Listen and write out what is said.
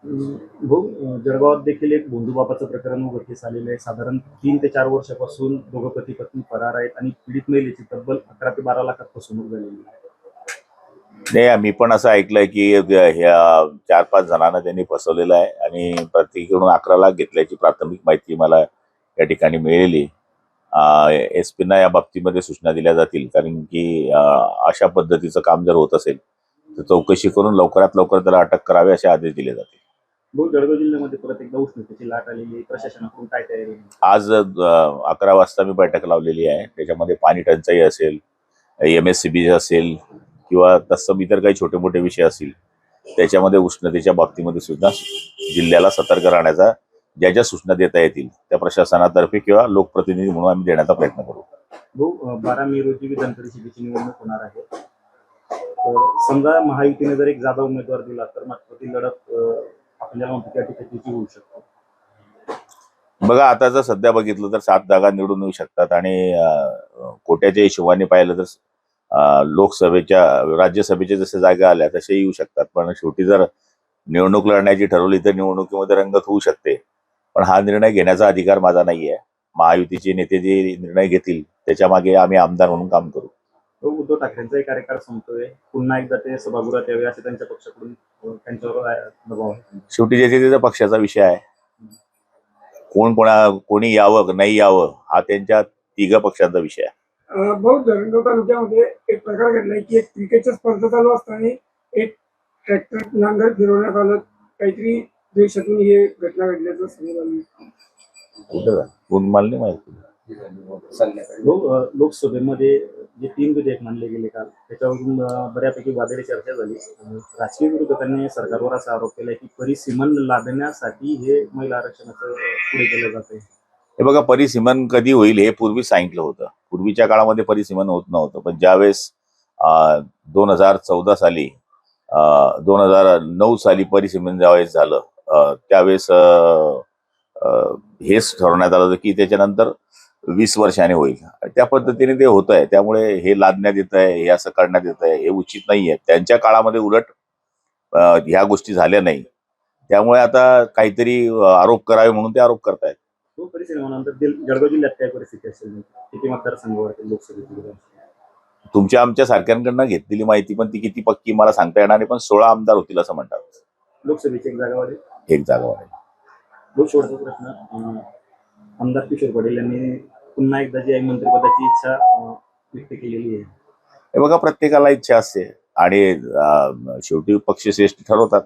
भाऊ, जळगावात देखील एक भोंदूबाबाचं प्रकरण उघडकीस आलेलं आहे. साधारण 3 ते 4 वर्षापासून दोघं पती पत्नी फरार आहेत आणि पीडित महिलेची तब्बल 11 ते 12 लाखात फसवणूक झालेली आहे. नाही, मी पण असं ऐकलंय की ह्या 4-5 जणांना त्यांनी फसवलेलं आहे आणि प्रत्येकीकडून 11 लाख घेतल्याची प्राथमिक माहिती मला या ठिकाणी मिळाली. SP-ना या बाबतीमध्ये सूचना दिल्या जातील, कारण की अशा पद्धतीचं काम जर होत असेल तर चौकशी करून लवकरात लवकर त्याला अटक करावी असे आदेश दिले जातील. भाऊ, जळगाव जिल्ह्यामध्ये परत एकदा उष्णतेची लाट आलेली आहे. प्रशासनाकडून काय तयारी आहे? आज 11 वाजता मी बैठक लावलेली आहे. त्याच्यामध्ये पाणी टंचाई असेल, MSCB असेल किंवा तत्सम इतर काही छोटे मोठे विषय असतील, त्याच्यामध्ये उष्णतेच्या बाबतीमध्ये सुद्धा जिल्ह्याला सतर्क राहण्याचा ज्या ज्या सूचना देता येतील त्या प्रशासनातर्फे किंवा लोकप्रतिनिधी म्हणून आम्ही देण्याचा प्रयत्न करू. भाऊ, 12 मे रोजी विधान परिषदेची निवडणूक होणार आहे. तर समजा महायुतीने जर एक जादा उमेदवार दिला तर मात्र ती लढत आपण ज्याला म्हणतो त्या ठिकाणी होऊ शकतो. बघा, आता जर सध्या बघितलं तर 7 जागा निवडून येऊ शकतात आणि कोट्याच्या हिशोबाने पाहिलं तर लोकसभेच्या राज्यसभेच्या जसे जागा आल्या तसे येऊ शकतात. पण शेवटी जर निवडणूक लढण्याची ठरवली तर निवडणुकीमध्ये रंगत होऊ शकते. पण हा निर्णय घेण्याचा अधिकार माझा नाहीये. महायुतीचे नेते जे निर्णय घेतील त्याच्या मागे आम्ही आमदार म्हणून काम करू. उद्धव ठाकरेंचाही कार्यकाळ संपतोय. पुन्हा एकदा ते सभागृहात यावे असे त्यांच्या पक्षाकडून त्यांच्यावर दबाव आहे. शेवटी ज्याच्या त्याच्या पक्षाचा विषय आहे. कोणी यावं नाही यावं हा त्यांच्या तिघ पक्षांचा विषय आहे. भाऊ, धरणगाव तालुक्यामध्ये एक प्रकार घडलाय की एक क्रिकेटच्या स्पर्धा चालू असताना एक ट्रॅक्टर नांगर फिरवण्यात आलं. काहीतरी देशातून हे घटना घडल्याचं समोर आलं. कुठं गुणमाल नाही माहिती. लोकसभेमध्ये जे 3 विधेयक मानले गेले काल, त्याच्यावरून बऱ्यापैकी वादळी चर्चा झाली. राजकीय विरोधकांनी सरकारवर असा आरोप केलाय की परिसीमन लादण्यासाठी हे महिला आरक्षणाचं पुढे केलं जात आहे. हे बघा, परिसीमन कधी होईल हे पूर्वी सांगितलं होतं. पूर्वीच्या काळामध्ये परिसीमन होत नव्हतं. पण ज्यावेळेस 2014 साली 2009 साली परिसीमन ज्यावेळेस झालं त्यावेळेस हेच ठरवण्यात आलं होतं की त्याच्यानंतर 20 वर्षाने होईल. त्या पद्धतीने ते होत आहे. त्यामुळे हे लादण्यात येत आहे, हे असं करण्यात येत आहे, हे उचित नाही आहे. त्यांच्या काळामध्ये उलट ह्या गोष्टी झाल्या नाही. त्यामुळे आता काहीतरी आरोप करावे म्हणून ते आरोप करतायत. परिसीमनानंतर जळगाव जिल्ह्यात काय परिस्थिती असेल? किती मतदारसंघावर लोकसभेची? तुमच्या आमच्या सारख्यांकडनं घेतलेली माहिती पण ती किती पक्की मला सांगता येणार नाही, पण 16 आमदार होतील असं म्हणतात. लोकसभेची एक जागा वाढेल. एक जागा वाढेल. शेवटचा प्रश्न, आमदार किशोर पटेल यांनी पुन्हा एकदा जी मंत्रिपदाची इच्छा व्यक्त केलेली आहे. हे बघा, प्रत्येकाला इच्छा असते आणि शेवटी पक्षश्रेष्ठी ठरवतात.